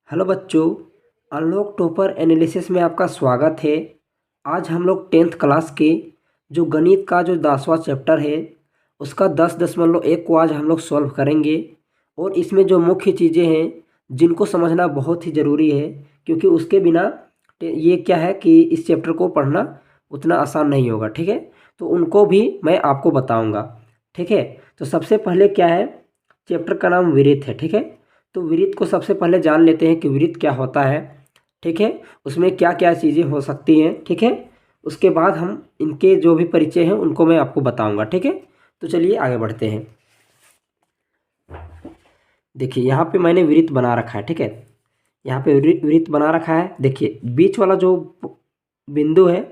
Hello बच्चों, unlock topper analysis में आपका स्वागत है। आज हम लोग 10th क्लास के जो गणित का जो 10वां चैप्टर है उसका 10.1 को आज हम लोग सॉल्व करेंगे। और इसमें जो मुख्य चीज़ें हैं जिनको समझना बहुत ही ज़रूरी है, क्योंकि उसके बिना ये क्या है कि इस चैप्टर को पढ़ना उतना आसान नहीं होगा। ठीक है, तो उनको भी मैं आपको बताऊँगा। ठीक है, तो सबसे पहले क्या है, चैप्टर का नाम विरित है। ठीक है, तो विरित को सबसे पहले जान लेते हैं कि विरित क्या होता है। ठीक है, उसमें क्या क्या चीज़ें हो सकती हैं। ठीक है, उसके बाद हम इनके जो भी परिचय हैं उनको मैं आपको बताऊंगा। ठीक है, तो चलिए आगे बढ़ते हैं। देखिए यहाँ पे मैंने विरित बना रखा है। ठीक है, यहाँ पे विरित बना रखा है। देखिए बीच वाला जो बिंदु है,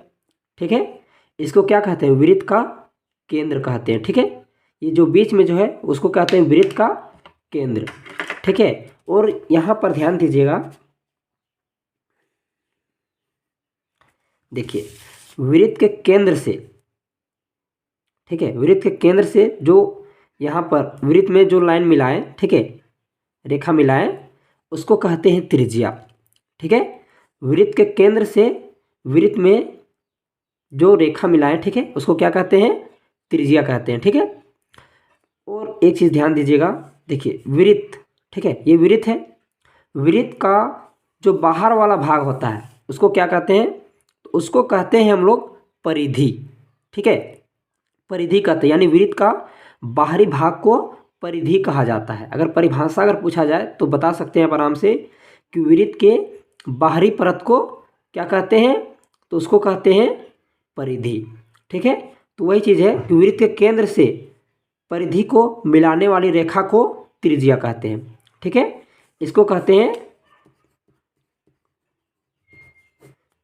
ठीक है, इसको क्या कहते हैं, विरित का केंद्र कहते हैं। ठीक है, ये जो बीच में जो है उसको कहते हैं विरित का केंद्र। ठीक है, और यहाँ पर ध्यान दीजिएगा। देखिए वृत्त के केंद्र से, ठीक है, वृत्त के केंद्र से जो यहाँ पर वृत्त में जो लाइन मिलाए, ठीक है, रेखा मिलाए, उसको कहते हैं त्रिज्या। ठीक है, वृत्त के केंद्र से वृत्त में जो रेखा मिलाए, ठीक है, उसको क्या कहते हैं, त्रिज्या कहते हैं। ठीक है, और एक चीज़ ध्यान दीजिएगा। देखिए वृत्त, ठीक है, ये वृत्त है। वृत्त का जो बाहर वाला भाग होता है उसको क्या कहते हैं, उसको कहते हैं हम लोग परिधि। ठीक है, परिधि कहते हैं, यानी वृत्त का बाहरी भाग को परिधि कहा जाता है। अगर परिभाषा अगर पूछा जाए तो बता सकते हैं आप आराम से कि वृत्त के बाहरी परत को क्या कहते हैं, तो उसको कहते हैं परिधि। ठीक है, तो वही चीज़ है कि वृत्त के केंद्र से परिधि को मिलाने वाली रेखा को त्रिज्या कहते हैं। ठीक है, इसको कहते हैं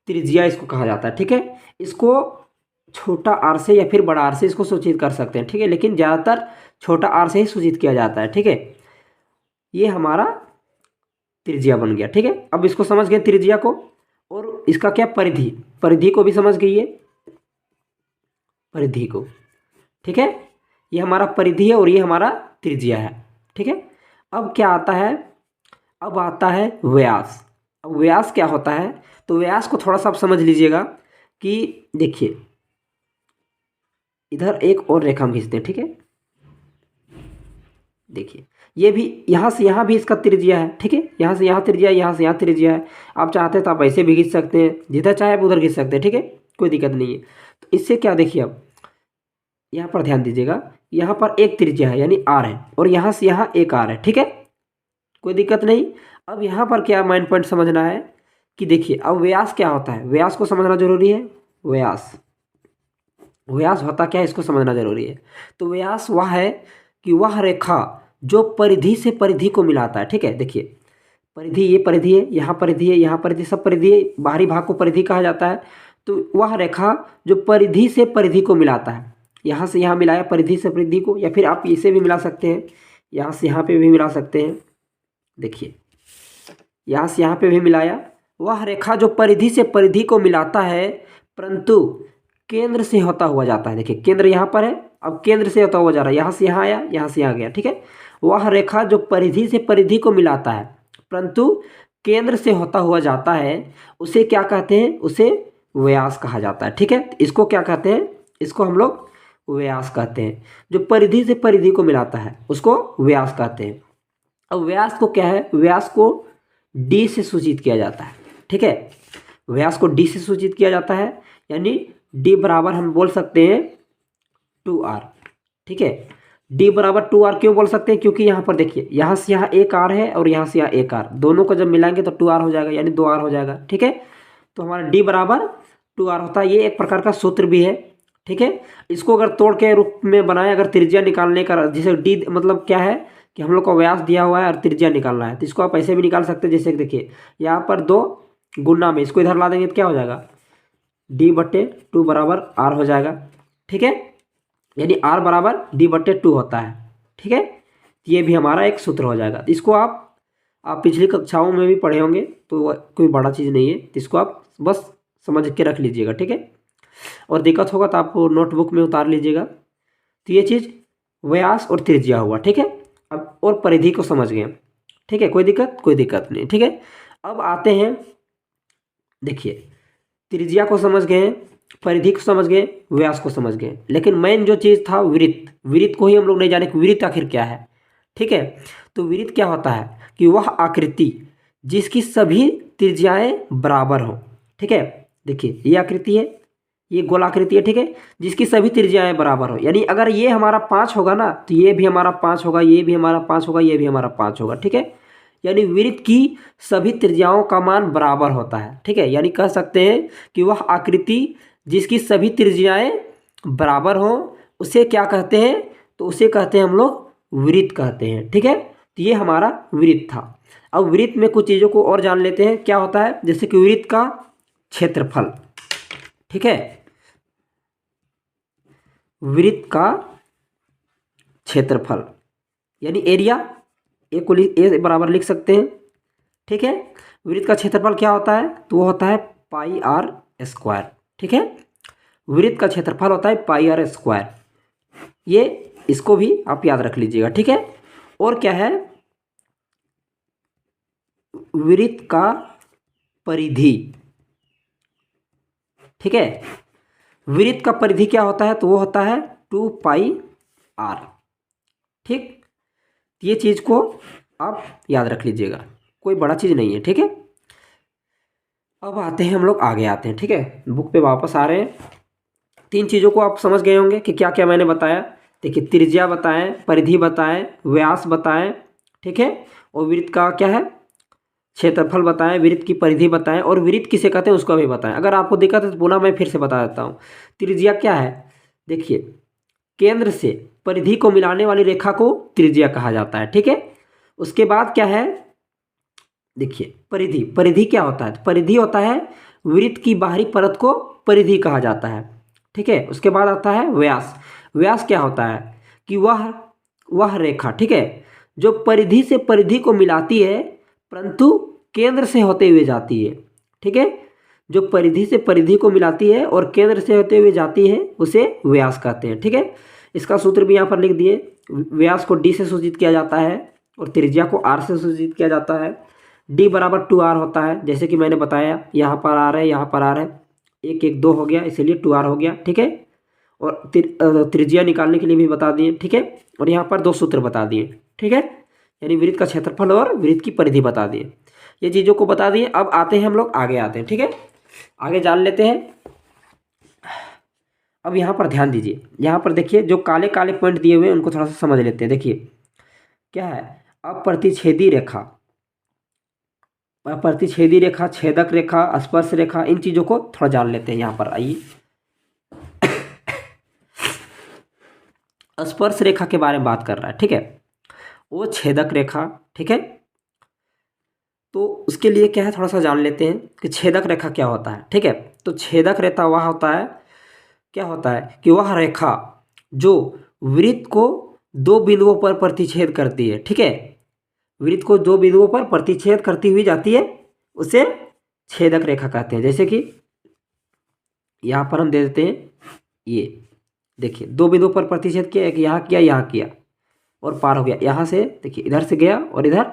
त्रिज्या, इसको कहा जाता है। ठीक है, इसको छोटा आर से या फिर बड़ा आर से इसको सूचित कर सकते हैं। ठीक है, लेकिन ज़्यादातर छोटा आर से ही सूचित किया जाता है। ठीक है, ये हमारा त्रिज्या बन गया। ठीक है, अब इसको समझ गए त्रिज्या को, और इसका क्या परिधि, परिधि को भी समझ गई है, परिधि को। ठीक है, ये हमारा परिधि है और ये हमारा त्रिज्या है। ठीक है, अब क्या आता है, अब आता है व्यास। अब व्यास क्या होता है, तो व्यास को थोड़ा सा आप समझ लीजिएगा कि देखिए इधर एक और रेखा हम खींचते हैं। ठीक है, देखिए ये भी यहाँ से यहाँ भी इसका त्रिज्या है। ठीक है, यहाँ से यहाँ त्रिज्या, यहाँ से यहाँ त्रिज्या है। आप चाहते हैं तो आप ऐसे भी खींच सकते हैं, जिधर चाहे आप उधर खींच सकते हैं। ठीक है, कोई दिक्कत नहीं है। तो इससे क्या, देखिए अब यहाँ पर ध्यान दीजिएगा, यहाँ पर एक त्रिज्या है यानी आर है, और यहाँ से यहाँ एक आर है। ठीक है, कोई दिक्कत नहीं। अब यहाँ पर क्या माइंड पॉइंट समझना है कि देखिए अब व्यास क्या होता है, व्यास को समझना जरूरी है। व्यास, व्यास होता क्या है इसको समझना जरूरी है। तो व्यास वह है कि वह रेखा जो परिधि से परिधि को मिलाता है। ठीक है, देखिए परिधि, ये परिधि है, यहाँ परिधि है, यहाँ परिधि, सब परिधि है, बाहरी भाग को परिधि कहा जाता है। तो वह रेखा जो परिधि से परिधि को मिलाता है, यहाँ से यहाँ मिलाया परिधि से परिधि को, या फिर आप इसे भी मिला सकते हैं, यहाँ से यहाँ पे भी मिला सकते हैं। देखिए यहाँ से यहाँ पे भी मिलाया, वह रेखा जो परिधि से परिधि को मिलाता है परंतु केंद्र से होता हुआ जाता है। देखिए केंद्र यहाँ पर है, अब केंद्र से होता हुआ जा रहा है, यहाँ से यहाँ आया, यहाँ से यहाँ गया। ठीक है, वह रेखा जो परिधि से परिधि को मिलाता है परंतु केंद्र से होता हुआ जाता है, उसे क्या कहते हैं, उसे व्यास कहा जाता है। ठीक है, इसको क्या कहते हैं, इसको हम लोग व्यास कहते हैं। जो परिधि से परिधि को मिलाता है उसको व्यास कहते हैं। अब व्यास को क्या है, व्यास को डी से सूचित किया जाता है। ठीक है, व्यास को डी से सूचित किया जाता है, यानी डी बराबर हम बोल सकते हैं 2r। ठीक है, डी बराबर 2r क्यों बोल सकते हैं, क्योंकि यहाँ पर देखिए यहाँ से यहाँ एक आर है और यहाँ से यहाँ एक आर, दोनों को जब मिलाएंगे तो 2r हो जाएगा, यानी 2r हो जाएगा। ठीक है, तो हमारा डी बराबर 2r होता है। ये एक प्रकार का सूत्र भी है। ठीक है, इसको अगर तोड़ के रूप में बनाए, अगर त्रिज्या निकालने का, जैसे डी मतलब क्या है कि हम लोग को व्यास दिया हुआ है और त्रिज्या निकालना है, तो इसको आप ऐसे भी निकाल सकते हैं। जैसे कि देखिए यहाँ पर 2 गुना में इसको इधर ला देंगे तो क्या हो जाएगा, D/2 बराबर R हो जाएगा। ठीक है, यानी R बराबर D/2 होता है। ठीक है, ये भी हमारा एक सूत्र हो जाएगा। तो इसको आप पिछली कक्षाओं में भी पढ़े होंगे, तो कोई बड़ा चीज़ नहीं है, तो इसको आप बस समझ के रख लीजिएगा। ठीक है, और दिक्कत होगा तो आप नोटबुक में उतार लीजिएगा। तो ये चीज़ व्यास और त्रिज्या हुआ। ठीक है, अब और परिधि को समझ गए। ठीक है, कोई दिक्कत नहीं। ठीक है, अब आते हैं, देखिए त्रिज्या को समझ गए, परिधि को समझ गए, व्यास को समझ गए, लेकिन मेन जो चीज़ था वृत्त, वृत्त को ही हम लोग नहीं जाने कि वृत्त आखिर क्या है। ठीक है, तो वृत्त क्या होता है कि वह आकृति जिसकी सभी त्रिज्याएं बराबर हो। ठीक है, देखिए ये आकृति है, ये गोलाकृति है। ठीक है, जिसकी सभी त्रिज्याएं बराबर हो, यानी अगर ये हमारा 5 होगा ना तो ये भी हमारा 5 होगा, ये भी हमारा 5 होगा, ये भी हमारा 5 होगा। ठीक है, यानी वृत्त की सभी त्रिज्याओं का मान बराबर होता है। ठीक है, यानी कह सकते हैं कि वह आकृति जिसकी सभी त्रिज्याएं बराबर हो उसे क्या कहते हैं, तो उसे कहते हैं हम लोग वृत्त कहते हैं। ठीक है, तो ये हमारा वृत्त था। अब वृत्त में कुछ चीज़ों को और जान लेते हैं क्या होता है, जैसे कि वृत्त का क्षेत्रफल। ठीक है, वृत्त का क्षेत्रफल यानी एरिया, ए बराबर लिख सकते हैं। ठीक है, वृत्त का क्षेत्रफल क्या होता है, तो वो होता है पाई आर स्क्वायर। ठीक है, वृत्त का क्षेत्रफल होता है पाई आर स्क्वायर, ये इसको भी आप याद रख लीजिएगा। ठीक है, और क्या है, वृत्त का परिधि। ठीक है, वृत्त का परिधि क्या होता है, तो वो होता है 2 पाई आर। ठीक, ये चीज़ को आप याद रख लीजिएगा, कोई बड़ा चीज़ नहीं है। ठीक है, अब आते हैं हम लोग आगे आते हैं। ठीक है, बुक पे वापस आ रहे हैं। 3 चीज़ों को आप समझ गए होंगे कि क्या क्या मैंने बताया। देखिए त्रिज्या बताएं, परिधि बताएं, व्यास बताएं। ठीक है, और वृत्त का क्या है, क्षेत्रफल बताएं, वृत्त की परिधि बताएं, और वृत्त किसे कहते हैं उसको भी बताएं। अगर आपको दिक्कत है तो पुनः मैं फिर से बता देता हूँ। त्रिज्या क्या है, देखिए केंद्र से परिधि को मिलाने वाली रेखा को त्रिज्या कहा जाता है। ठीक है, उसके बाद क्या है, देखिए परिधि, परिधि क्या होता है, तो परिधि होता है वृत्त की बाहरी परत को परिधि कहा जाता है। ठीक है, उसके बाद आता है व्यास। व्यास क्या होता है कि वह रेखा, ठीक है, जो परिधि से परिधि को मिलाती है परंतु केंद्र से होते हुए जाती है। ठीक है, जो परिधि से परिधि को मिलाती है और केंद्र से होते हुए जाती है उसे व्यास कहते हैं। ठीक है, इसका सूत्र भी यहाँ पर लिख दिए। व्यास को डी से सूचित किया जाता है और त्रिज्या को आर से सूचित किया जाता है। डी बराबर 2r होता है, जैसे कि मैंने बताया, यहाँ पर आर है, यहाँ पर आर है, 1 1 2 हो गया, इसीलिए 2r हो गया। ठीक है, और त्रिज्या निकालने के लिए भी बता दिए। ठीक है, और यहाँ पर 2 सूत्र बता दिए। ठीक है, यानी वृत्त का क्षेत्रफल और वृत्त की परिधि बता दिए, ये चीज़ों को बता दिए। अब आते हैं हम लोग आगे आते हैं। ठीक है, आगे जान लेते हैं। अब यहाँ पर ध्यान दीजिए, यहाँ पर देखिए जो काले काले पॉइंट दिए हुए हैं उनको थोड़ा सा समझ लेते हैं। देखिए क्या है, अप्रतिच्छेदी रेखा, प्रतिच्छेदी रेखा, छेदक रेखा, स्पर्श रेखा, इन चीज़ों को थोड़ा जान लेते हैं। यहाँ पर आइए, स्पर्श रेखा के बारे में बात कर रहा है। ठीक है, वो छेदक रेखा। ठीक है, तो उसके लिए क्या है, थोड़ा सा जान लेते हैं कि छेदक रेखा क्या होता है। ठीक है, तो छेदक रेखा वह होता है, क्या होता है कि वह रेखा जो वृत्त को 2 बिंदुओं पर प्रतिच्छेद करती है। ठीक है, वृत्त को 2 बिंदुओं पर प्रतिच्छेद करती हुई जाती है, उसे छेदक रेखा कहते हैं। जैसे कि यहाँ पर हम दे देते हैं, ये देखिए 2 बिंदुओं पर प्रतिच्छेद किया, एक यहाँ किया, यहाँ किया और पार हो गया। यहाँ से देखिए इधर से गया और इधर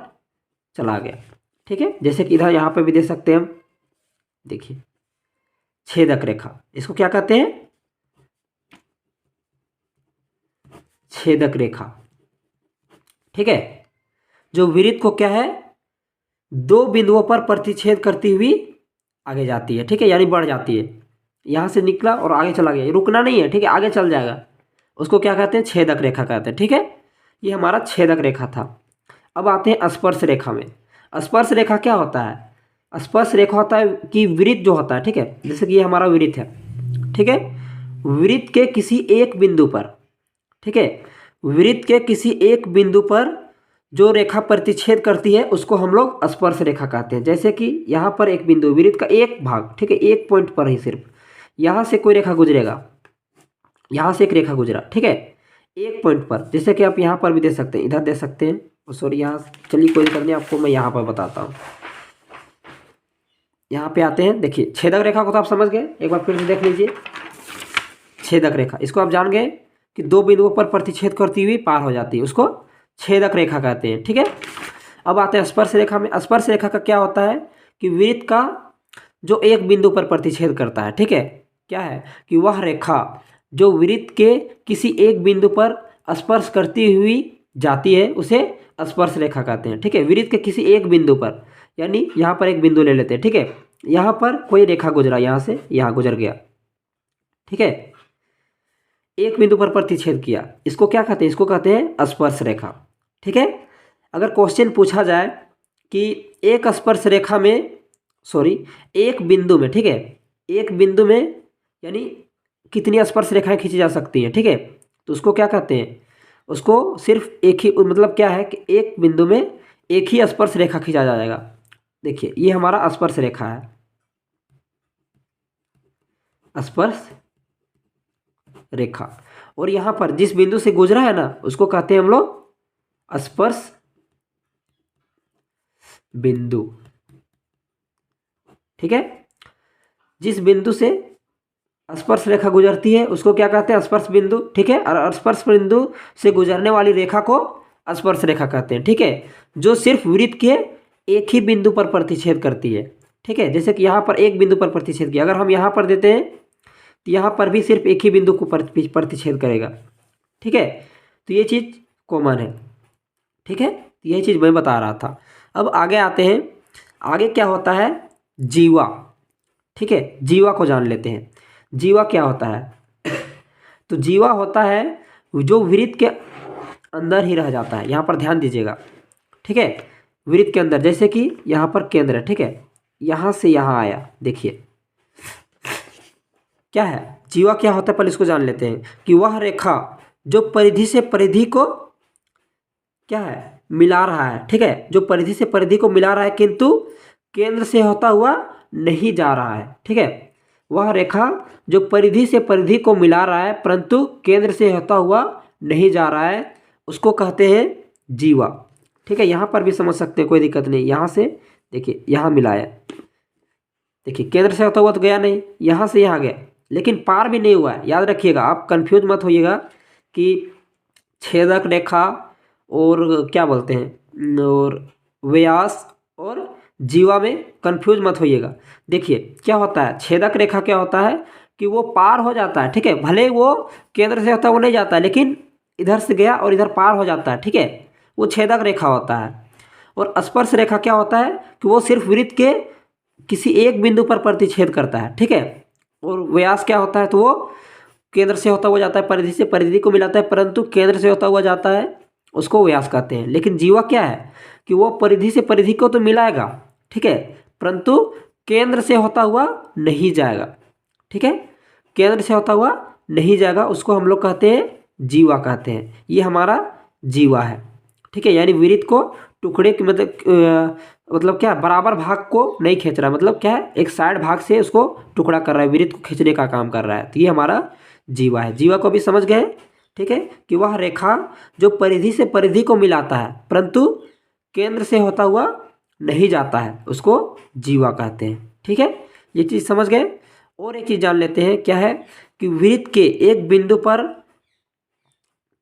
चला गया। ठीक है, जैसे कि इधर यहाँ पे भी दे सकते हैं हम, देखिए छेदक रेखा, इसको क्या कहते हैं, छेदक रेखा। ठीक है, जो वृत्त को क्या है 2 बिंदुओं पर प्रतिच्छेद करती हुई आगे जाती है। ठीक है, यानी बढ़ जाती है, यहाँ से निकला और आगे चला गया, रुकना नहीं है। ठीक है, आगे चल जाएगा, उसको क्या कहते हैं, छेदक रेखा कहते हैं। ठीक है, ये हमारा छेदक रेखा था। अब आते हैं स्पर्श रेखा में। स्पर्श रेखा क्या होता है, स्पर्श रेखा होता है कि वृत्त जो होता है, ठीक है, जैसे कि ये हमारा वृत्त है। ठीक है, वृत्त के किसी एक बिंदु पर, ठीक है, वृत्त के किसी एक बिंदु पर जो रेखा प्रतिच्छेद करती है उसको हम लोग स्पर्श रेखा कहते हैं। जैसे कि यहाँ पर एक बिंदु, वृत्त का एक भाग, ठीक है, एक पॉइंट पर ही सिर्फ यहाँ से कोई रेखा गुजरेगा, यहाँ से एक रेखा गुजरा, ठीक है, एक पॉइंट पर। जैसे कि आप यहाँ पर भी दे सकते हैं, इधर दे सकते हैं, सॉरी यहाँ, चलिए कोई दिक्कत नहीं, आपको मैं यहाँ पर बताता हूँ। यहाँ पे आते हैं, देखिए छेदक रेखा को तो आप समझ गए, एक बार फिर से देख लीजिए। छेदक रेखा, इसको आप जान गए कि 2 बिंदुओं पर प्रतिच्छेद करती हुई पार हो जाती है, उसको छेदक रेखा कहते हैं। ठीक है, अब आते हैं स्पर्श रेखा में। स्पर्श रेखा का क्या होता है कि वृत्त का जो एक बिंदु पर प्रतिच्छेद करता है, ठीक है, क्या है कि वह रेखा जो वृत्त के किसी एक बिंदु पर स्पर्श करती हुई जाती है उसे स्पर्श रेखा कहते हैं, ठीक है। वृत्त के किसी एक बिंदु पर, यानी यहाँ पर एक बिंदु ले लेते हैं, ठीक है, यहाँ पर कोई रेखा गुजरा, यहाँ से यहाँ गुजर गया, ठीक है, एक बिंदु पर प्रतिच्छेद किया, इसको क्या कहते हैं, इसको कहते हैं स्पर्श रेखा, ठीक है। अगर क्वेश्चन पूछा जाए कि एक स्पर्श रेखा में, सॉरी, एक बिंदु में, ठीक है, एक बिंदु में यानी कितनी स्पर्श रेखाएं खींची जा सकती हैं, ठीक है, तो उसको क्या कहते हैं, उसको सिर्फ एक ही, मतलब क्या है कि एक बिंदु में एक ही स्पर्श रेखा खींचा जाएगा। देखिए ये हमारा स्पर्श रेखा है, स्पर्श रेखा, और यहाँ पर जिस बिंदु से गुजरा है ना उसको कहते हैं हम लोग स्पर्श बिंदु, ठीक है। जिस बिंदु से स्पर्श रेखा गुजरती है उसको क्या कहते हैं, स्पर्श बिंदु, ठीक है। और स्पर्श बिंदु से गुजरने वाली रेखा को स्पर्श रेखा कहते हैं, ठीक है, जो सिर्फ वृत्त के एक ही बिंदु पर प्रतिच्छेद करती है, ठीक है। जैसे कि यहाँ पर एक बिंदु पर प्रतिच्छेद किया, अगर हम यहाँ पर देते हैं तो यहाँ पर भी सिर्फ एक ही बिंदु को प्रतिच्छेद करेगा, ठीक है। तो ये चीज़ कॉमन है, ठीक है, तो यही चीज़ मैं बता रहा था। अब आगे आते हैं, आगे क्या होता है, जीवा, ठीक है, जीवा को जान लेते हैं। जीवा क्या होता है तो जीवा होता है जो वृत्त के अंदर ही रह जाता है, यहाँ पर ध्यान दीजिएगा, ठीक है, वृत्त के अंदर, जैसे कि यहाँ पर केंद्र है, ठीक है, यहाँ से यहाँ आया, देखिए क्या है, जीवा क्या होता है, पहले इसको जान लेते हैं कि वह रेखा जो परिधि से परिधि को क्या है, मिला रहा है, ठीक है, जो परिधि से परिधि को मिला रहा है किंतु केंद्र से होता हुआ नहीं जा रहा है, ठीक है, वह रेखा जो परिधि से परिधि को मिला रहा है परंतु केंद्र से होता हुआ नहीं जा रहा है उसको कहते हैं जीवा, ठीक है। यहाँ पर भी समझ सकते हैं, कोई दिक्कत नहीं, यहाँ से देखिए यहाँ मिलाया, देखिए केंद्र से होता हुआ तो गया नहीं, यहाँ से यहाँ गया लेकिन पार भी नहीं हुआ है, याद रखिएगा, आप कंफ्यूज मत होइएगा कि छेदक रेखा और क्या बोलते हैं और व्यास और जीवा में कंफ्यूज मत होइएगा। देखिए क्या होता है, छेदक रेखा क्या होता है कि वो पार हो जाता है, ठीक है, भले वो केंद्र से होता वो नहीं जाता लेकिन इधर से गया और इधर पार हो जाता है, ठीक है, वो छेदक रेखा होता है। और स्पर्श रेखा क्या होता है कि वो सिर्फ वृत्त के किसी एक बिंदु पर प्रतिच्छेद करता है, ठीक है। और व्यास क्या होता है तो वो केंद्र से होता हुआ जाता है, परिधि से परिधि को मिलाता है परंतु केंद्र से होता हुआ जाता है, उसको व्यास कहते हैं। लेकिन जीवा क्या है कि वो परिधि से परिधि को तो मिलाएगा, ठीक है, परंतु केंद्र से होता हुआ नहीं जाएगा, ठीक है, केंद्र से होता हुआ नहीं जाएगा, उसको हम लोग कहते हैं जीवा कहते हैं। ये हमारा जीवा है, ठीक है, यानी वृत्त को टुकड़े के मतलब क्या, बराबर भाग को नहीं खींच रहा, मतलब क्या है, एक साइड भाग से उसको टुकड़ा कर रहा है, वृत्त को खींचने का काम कर रहा है, तो ये हमारा जीवा है। जीवा को भी समझ गए, ठीक है, कि वह रेखा जो परिधि से परिधि को मिलाता है परंतु केंद्र से होता हुआ नहीं जाता है उसको जीवा कहते हैं, ठीक है, ये चीज़ समझ गए। और एक चीज़ जान लेते हैं, क्या है कि वृत्त के एक बिंदु पर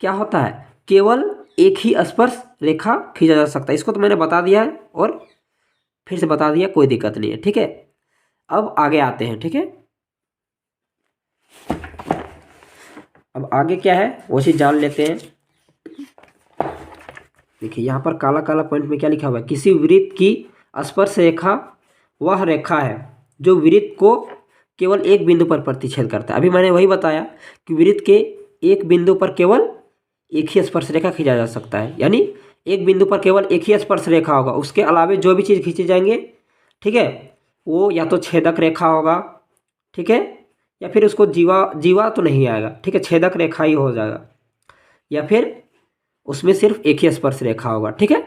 क्या होता है, केवल एक ही स्पर्श रेखा खींचा जा सकता है, इसको तो मैंने बता दिया है और फिर से बता दिया, कोई दिक्कत नहीं है, ठीक है। अब आगे आते हैं, ठीक है, अब आगे क्या है वो चीज़ जान लेते हैं। देखिए यहाँ पर काला काला पॉइंट में क्या लिखा हुआ है, किसी वृत्त की स्पर्श रेखा वह रेखा है जो वृत्त को केवल एक बिंदु पर प्रतिच्छेद करता है। अभी मैंने वही बताया कि वृत्त के एक बिंदु पर केवल एक ही स्पर्श रेखा खींचा जा सकता है, यानी एक बिंदु पर केवल एक ही स्पर्श रेखा होगा, उसके अलावा जो भी चीज़ खींचे जाएंगे, ठीक है, वो या तो छेदक रेखा होगा, ठीक है, या फिर उसको जीवा तो नहीं आएगा, ठीक है, छेदक रेखा ही हो जाएगा, या फिर उसमें सिर्फ एक ही स्पर्श रेखा होगा, ठीक है,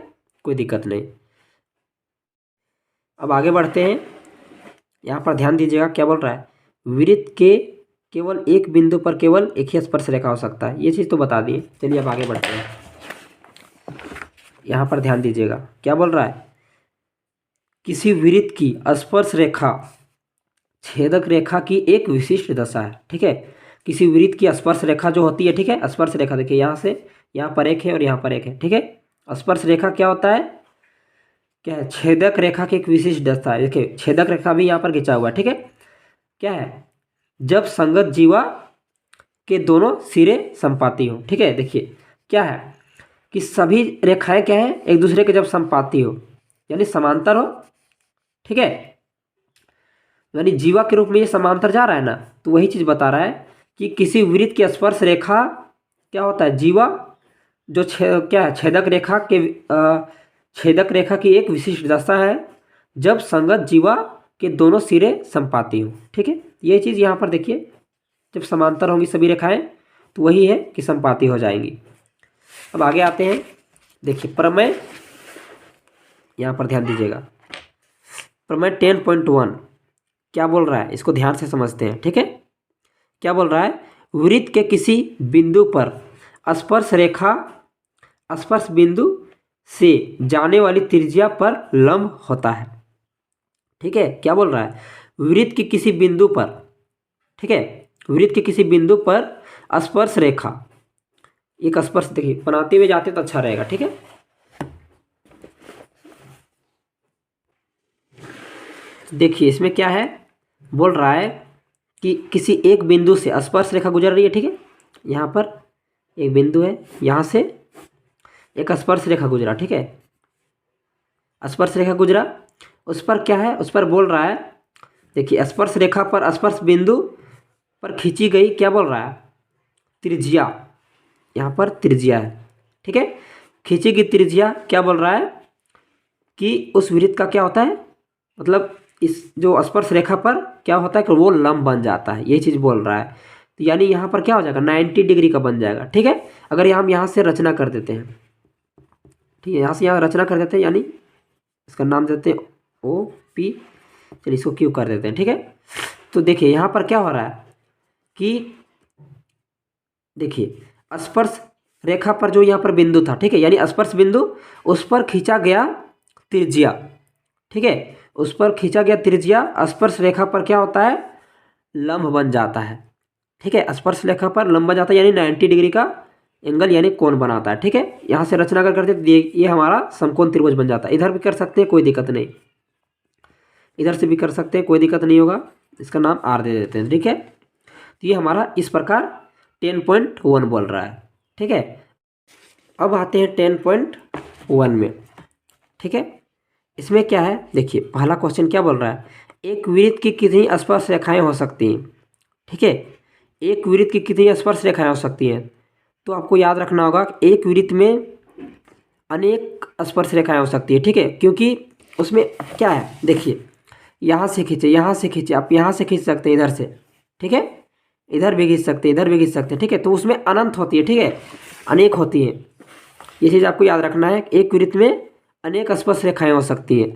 कोई दिक्कत नहीं। अब आगे बढ़ते हैं, यहाँ पर ध्यान दीजिएगा क्या बोल रहा है, वृत्त के केवल एक बिंदु पर केवल एक ही स्पर्श रेखा हो सकता है, ये चीज़ तो बता दिए। चलिए अब आगे बढ़ते हैं, यहाँ पर ध्यान दीजिएगा क्या बोल रहा है, किसी वृत्त की स्पर्श रेखा छेदक रेखा की एक विशिष्ट दशा है, ठीक है, किसी वृत्त की स्पर्श रेखा जो होती है, ठीक है, स्पर्श रेखा देखिए यहाँ से यहाँ पर एक है और यहाँ पर एक है, ठीक है, स्पर्श रेखा क्या होता है क्या है, छेदक रेखा की एक विशिष्ट दशा है। देखिए छेदक रेखा भी यहाँ पर खींचा हुआ है, ठीक है। क्या है, जब संगत जीवा के दोनों सिरे संपाती हो, ठीक है। देखिए क्या है कि सभी रेखाएं क्या है, एक दूसरे के जब संपाती हो यानी समांतर हो, ठीक है, यानी जीवा के रूप में ये समांतर जा रहा है ना, तो वही चीज बता रहा है कि किसी वृत्त की स्पर्श रेखा क्या होता है, जीवा जो क्या है, छेदक रेखा की एक विशिष्ट दशा है जब संगत जीवा के दोनों सिरे संपाती हो, ठीक है। ये चीज यहाँ पर देखिए, जब समांतर होंगी सभी रेखाएं तो वही है कि संपाती हो जाएंगी। अब आगे आते हैं, देखिए प्रमेय, यहाँ पर ध्यान दीजिएगा। प्रमेय 10.1 क्या बोल रहा है, इसको ध्यान से समझते हैं, ठीक है। क्या बोल रहा है, वृत्त के किसी बिंदु पर स्पर्श रेखा स्पर्श बिंदु से जाने वाली त्रिज्या पर लंब होता है, ठीक है। क्या बोल रहा है, वृत्त के किसी बिंदु पर, ठीक है, वृत्त के किसी बिंदु पर स्पर्श रेखा, एक स्पर्श देखिए बनाते हुए जाते तो अच्छा रहेगा, ठीक है। देखिए इसमें क्या है, बोल रहा है कि किसी एक बिंदु से स्पर्श रेखा गुजर रही है, ठीक है। यहाँ पर एक बिंदु है, यहाँ से एक स्पर्श रेखा गुजरा, ठीक है। स्पर्श रेखा गुजरा, उस पर क्या है, उस पर बोल रहा है, देखिए स्पर्श रेखा पर स्पर्श बिंदु पर खींची गई, क्या बोल रहा है, त्रिज्या, यहाँ पर त्रिज्या है, ठीक है। खींची गई त्रिज्या क्या बोल रहा है कि उस वृत्त का क्या होता है, मतलब इस जो स्पर्श रेखा पर क्या होता है कि वो लंब बन जाता है, ये चीज़ बोल रहा है। तो यानी यहाँ पर क्या हो जाएगा, 90 डिग्री का बन जाएगा, ठीक है। अगर हम यहाँ से रचना कर देते हैं, ठीक है, यहाँ से यहाँ रचना कर देते हैं, यानी इसका नाम देते हैं OP, चलिए इसको Q कर देते हैं, ठीक है। तो देखिए यहाँ पर क्या हो रहा है कि देखिए स्पर्श रेखा पर जो यहाँ पर बिंदु था, ठीक है, यानी स्पर्श बिंदु, उस पर खींचा गया त्रिज्या, ठीक है, उस पर खींचा गया त्रिज्या स्पर्श रेखा पर क्या होता है, लंब बन जाता है, ठीक है। स्पर्श रेखा पर लंब बन जाता है यानी 90 डिग्री का एंगल यानी कोण बनाता है, ठीक है। यहाँ से रचना कर करते ये हमारा समकोण त्रिभुज बन जाता है। इधर भी कर सकते हैं, कोई दिक्कत नहीं, इधर से भी कर सकते हैं, कोई दिक्कत नहीं होगा। इसका नाम R दे देते हैं, ठीक है। तो ये हमारा इस प्रकार 10.1 बोल रहा है, ठीक है। अब आते हैं 10.1 में, ठीक है। इसमें क्या है, देखिए पहला क्वेश्चन क्या बोल रहा है, एक वृत्त की कितनी स्पर्श रेखाएं हो सकती हैं, ठीक है। एक वृत्त की कितनी स्पर्श रेखाएं हो सकती हैं, तो आपको याद रखना होगा कि एक वृत्त में अनेक स्पर्श रेखाएं हो सकती है, ठीक है। क्योंकि उसमें क्या है, देखिए यहाँ से खींचे, यहाँ से खींचे, आप यहाँ से खींच सकते हैं, इधर से, ठीक है, इधर भी खींच सकते हैं, इधर भी खींच सकते हैं, ठीक है। तो उसमें अनंत होती है, ठीक है, अनेक होती है, ये चीज़ आपको याद रखना है। एक वृत्त में अनेक स्पर्श रेखाएं हो सकती हैं,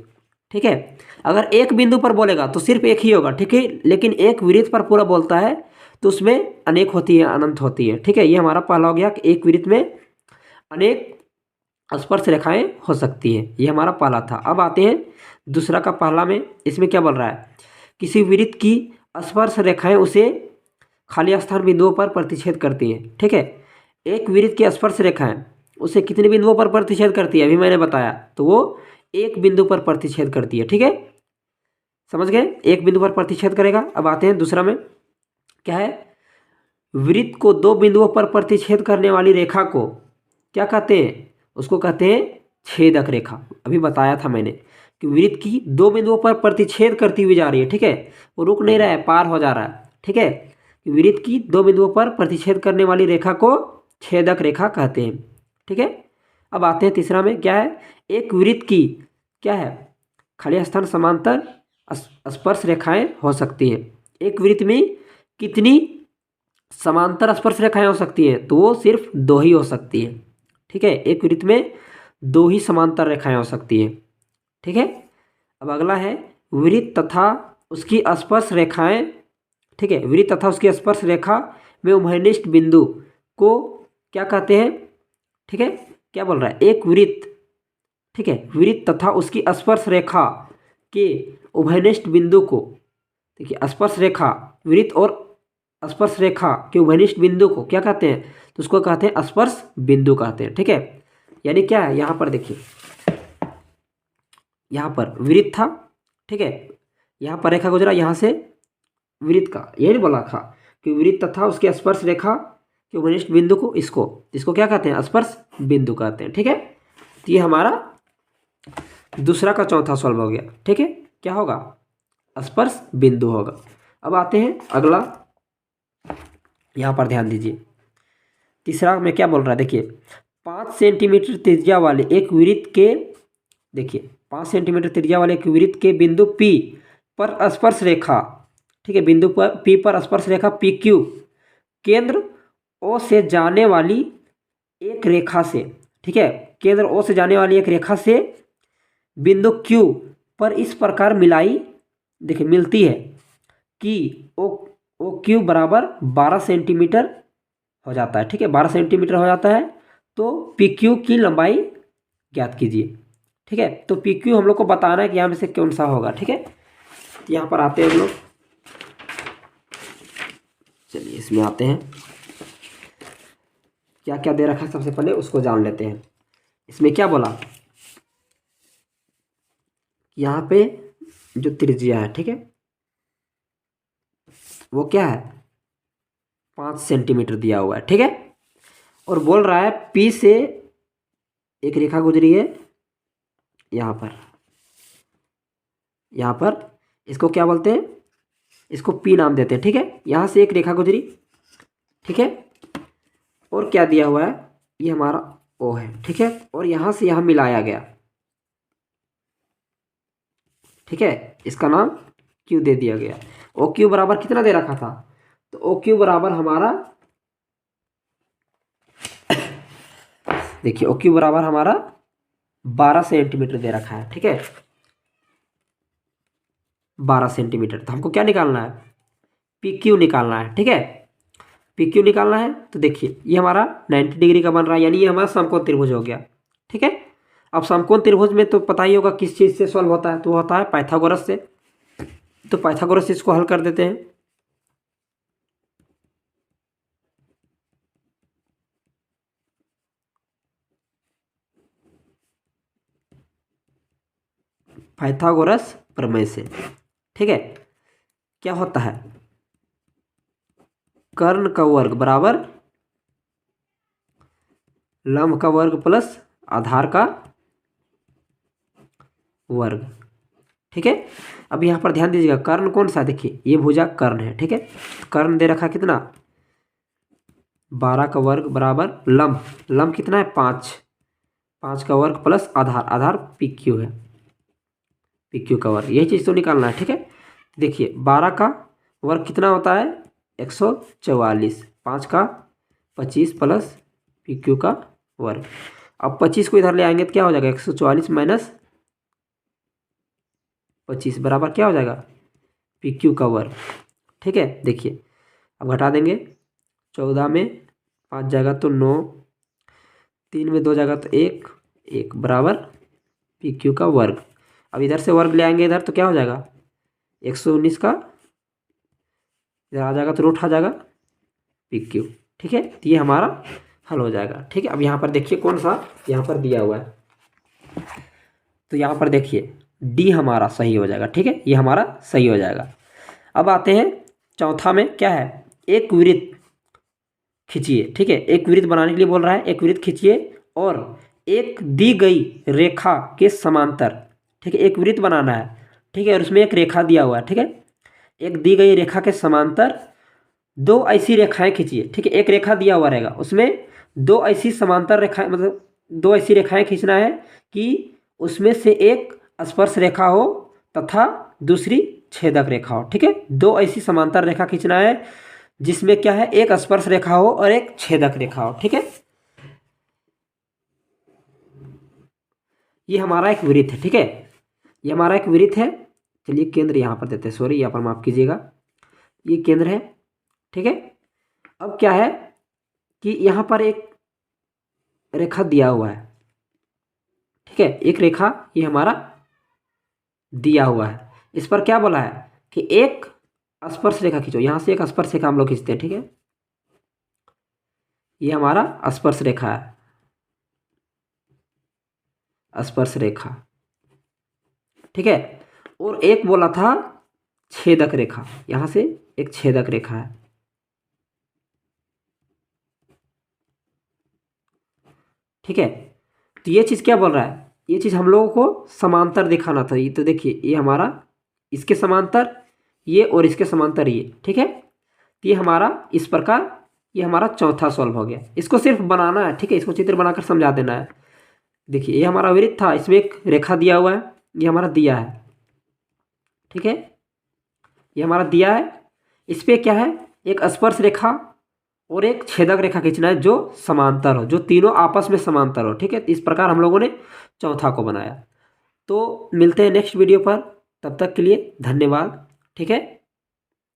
ठीक है। अगर एक बिंदु पर बोलेगा तो सिर्फ एक ही होगा, ठीक है, लेकिन एक वृत्त पर पूरा बोलता है तो उसमें अनेक होती है, अनंत होती है, ठीक है। ये हमारा पहला हो गया कि एक वृत्त में अनेक स्पर्श रेखाएं हो सकती हैं, ये हमारा पहला था। अब आते हैं दूसरा का पहला में, इसमें क्या बोल रहा है, किसी वृत्त की स्पर्श रेखाएं उसे खाली स्थान बिंदुओं पर प्रतिच्छेद करती हैं, ठीक है। एक वृत्त की स्पर्श रेखाएं उसे कितने बिंदुओं पर प्रतिच्छेद करती है, अभी मैंने बताया, तो वो एक बिंदु पर प्रतिच्छेद करती है, ठीक है, समझ गए, एक बिंदु पर प्रतिच्छेद करेगा। अब आते हैं दूसरा में, क्या है, वृत्त को दो बिंदुओं पर प्रतिच्छेद करने वाली रेखा को क्या कहते हैं, उसको कहते हैं छेदक रेखा। अभी बताया था मैंने कि वृत्त की दो बिंदुओं पर प्रतिच्छेद करती हुई जा रही है, ठीक है, वो रुक नहीं रहा है, पार हो जा रहा है, ठीक है। वृत्त की दो बिंदुओं पर प्रतिच्छेद करने वाली रेखा को छेदक रेखा कहते हैं, ठीक है। अब आते हैं तीसरा में, क्या है, एक वृत्त की क्या है, खाली स्थान समांतर स्पर्श रेखाएं हो सकती हैं। एक वृत्त में कितनी समांतर स्पर्श रेखाएं हो सकती हैं, तो वो सिर्फ दो ही हो सकती हैं, ठीक है। एक वृत्त में दो ही समांतर रेखाएं हो सकती हैं, ठीक है। अब अगला है वृत्त तथा उसकी स्पर्श रेखाएं, ठीक है, वृत्त तथा उसकी स्पर्श रेखा में उभयनिष्ठ बिंदु को क्या कहते हैं, ठीक है। क्या बोल रहा है, एक वृत्त, ठीक है, वृत्त तथा उसकी स्पर्श रेखा के उभयनिष्ठ बिंदु को, देखिए स्पर्श रेखा, वृत्त और स्पर्श रेखा के उभयनिष्ठ बिंदु को क्या कहते हैं, तो उसको कहते हैं स्पर्श बिंदु कहते हैं, ठीक है। यानी क्या है, यहाँ पर देखिए यहाँ पर वृत्त था, ठीक है, यहाँ पर रेखा गुजरा, यहाँ से वृत्त का, यही नहीं बोला था कि वृत्त तथा उसके स्पर्श रेखा के वरिष्ठ बिंदु को, इसको क्या कहते हैं, स्पर्श बिंदु कहते हैं, ठीक है। तो ये हमारा दूसरा का चौथा सॉल्व हो गया, ठीक है। क्या होगा, स्पर्श बिंदु होगा। अब आते हैं अगला, यहाँ पर ध्यान दीजिए, तीसरा में क्या बोल रहा है, देखिए 5 सेंटीमीटर त्रिज्या वाले एक वृत्त के, देखिए 5 सेंटीमीटर त्रिज्या वाले एक वृत्त के बिंदु P पर स्पर्श रेखा, ठीक है, बिंदु पर P पर स्पर्श रेखा PQ केंद्र O से जाने वाली एक रेखा से, ठीक है, केंद्र O से जाने वाली एक रेखा से बिंदु Q पर इस प्रकार मिलाई, देखिए मिलती है कि ओ क्यू बराबर 12 सेंटीमीटर हो जाता है, ठीक है, 12 सेंटीमीटर हो जाता है। तो पी क्यू की लंबाई ज्ञात कीजिए, ठीक है। तो पी क्यू हम लोग को बताना है कि यहाँ में से कौन सा होगा, ठीक है। तो यहाँ पर आते हैं हम लोग, चलिए इसमें आते हैं, क्या क्या दे रखा है सबसे पहले उसको जान लेते हैं। इसमें क्या बोला, यहाँ पे जो त्रिज्या है, ठीक है, वो क्या है, 5 सेंटीमीटर दिया हुआ है, ठीक है। और बोल रहा है P से एक रेखा गुजरी है यहाँ पर, इसको क्या बोलते हैं, इसको P नाम देते हैं, ठीक है। यहाँ से एक रेखा गुजरी, ठीक है, और क्या दिया हुआ है, ये हमारा O है, ठीक है, और यहाँ से यहाँ मिलाया गया, ठीक है, इसका नाम Q दे दिया गया। OQ बराबर कितना दे रखा था, तो OQ बराबर हमारा, देखिए OQ बराबर हमारा 12 सेंटीमीटर दे रखा है, ठीक है, 12 सेंटीमीटर। तो हमको क्या निकालना है, PQ निकालना है, ठीक है, PQ निकालना है। तो देखिए ये हमारा 90 डिग्री का बन रहा है, यानी ये हमारा समकोण त्रिभुज हो गया, ठीक है। अब समकोण त्रिभुज में तो पता ही होगा किस चीज़ से सॉल्व होता है, तो होता है पाइथागोरस से। तो पाइथागोरस से इसको हल कर देते हैं। पाइथागोरस प्रमेय से, ठीक है, क्या होता है, कर्ण का वर्ग बराबर लंब का वर्ग प्लस आधार का वर्ग, ठीक है। अब यहाँ पर ध्यान दीजिएगा, कर्ण कौन सा, देखिए ये भुजा कर्ण है, ठीक है। कर्ण दे रखा कितना, 12 का वर्ग बराबर लंब कितना है, 5 का वर्ग प्लस आधार PQ है, PQ का वर्ग, यही चीज़ तो निकालना है, ठीक है। देखिए 12 का वर्ग कितना होता है, 144, 5 का 25 प्लस PQ का वर्ग। अब 25 को इधर ले आएंगे तो क्या हो जाएगा, 144 माइनस 25 बराबर क्या हो जाएगा, PQ का वर्ग, ठीक है। देखिए अब घटा देंगे, 14 में 5 जाएगा तो 9, 3 में 2 जाएगा तो 1 बराबर PQ का वर्ग। अब इधर से वर्ग ले आएंगे इधर तो क्या हो जाएगा, 119 का इधर आ जाएगा तो रूट आ जाएगा PQ, ठीक है। तो ये हमारा हल हो जाएगा, ठीक है। अब यहाँ पर देखिए कौन सा यहाँ पर दिया हुआ है, तो यहाँ पर देखिए D हमारा सही हो जाएगा, ठीक है, ये हमारा सही हो जाएगा। अब आते हैं चौथा में, क्या है, एक वृत्त खींचिए, ठीक है, एक वृत्त बनाने के लिए बोल रहा है, एक वृत्त खींचिए और एक दी गई रेखा के समांतर, ठीक है, एक वृत्त बनाना है, ठीक है, और उसमें एक रेखा दिया हुआ है, ठीक है, एक दी गई रेखा के समांतर 2 ऐसी रेखाएं खींचिए, ठीक है, एक रेखा दिया हुआ रहेगा, उसमें 2 ऐसी समांतर रेखाएं, मतलब 2 ऐसी रेखाएं खींचना है कि उसमें से एक स्पर्श रेखा हो तथा दूसरी छेदक रेखा हो, ठीक है, 2 ऐसी समांतर रेखा खींचना है जिसमें क्या है, एक स्पर्श रेखा हो और एक छेदक रेखा हो, ठीक है। ये हमारा एक वृत्त है, ठीक है, ये हमारा एक वृत्त है। चलिए केंद्र यहाँ पर देते हैं, सॉरी यहाँ पर माफ कीजिएगा, ये केंद्र है, ठीक है। अब क्या है कि यहाँ पर एक रेखा दिया हुआ है, ठीक है, एक रेखा ये हमारा दिया हुआ है, इस पर क्या बोला है कि एक स्पर्श रेखा खींचो, यहाँ से एक स्पर्श रेखा हम लोग खींचते हैं, ठीक है, ये हमारा स्पर्श रेखा है, स्पर्श रेखा, ठीक है। और एक बोला था छेदक रेखा, यहाँ से एक छेदक रेखा है, ठीक है। तो ये चीज़ क्या बोल रहा है, ये चीज़ हम लोगों को समांतर दिखाना था। ये तो देखिए ये हमारा इसके समांतर ये और इसके समांतर ये, ठीक है। तो ये हमारा इस प्रकार ये हमारा चौथा सॉल्व हो गया। इसको सिर्फ बनाना है, ठीक है, इसको चित्र बनाकर समझा देना है। देखिए ये हमारा वृत्त था, इसमें एक रेखा दिया हुआ है, ये हमारा दिया है, ठीक है, ये हमारा दिया है। इस पे क्या है, एक स्पर्श रेखा और एक छेदक रेखा खींचना है जो समांतर हो, जो तीनों आपस में समांतर हो, ठीक है। इस प्रकार हम लोगों ने चौथा को बनाया। तो मिलते हैं नेक्स्ट वीडियो पर, तब तक के लिए धन्यवाद, ठीक है।